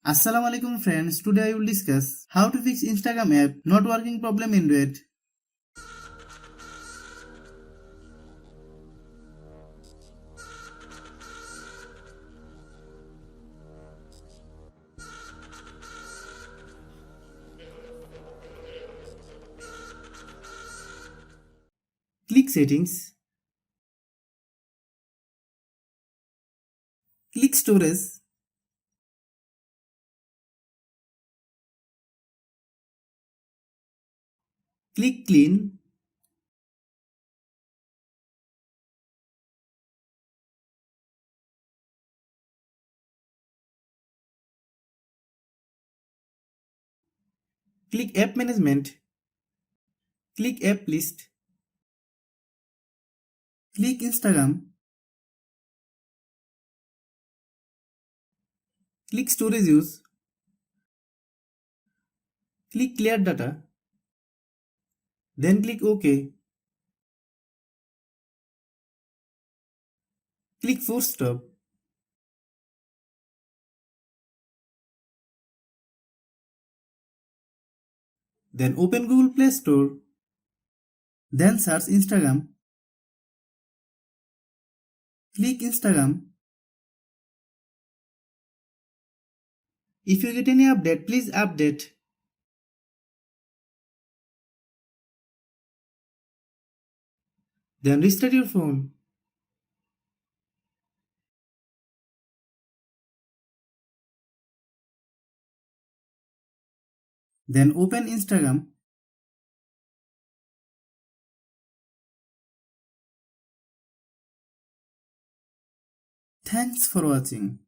Assalamualaikum friends, today I will discuss how to fix Instagram app not working problem in Android. Click settings, click storage, click clean, click app management, click app list, click Instagram, click storage use, click clear data, then click OK, click force stop, then open Google Play Store, then search Instagram, click Instagram. If you get any update, please update. Then restart your phone. Then open Instagram. Thanks for watching.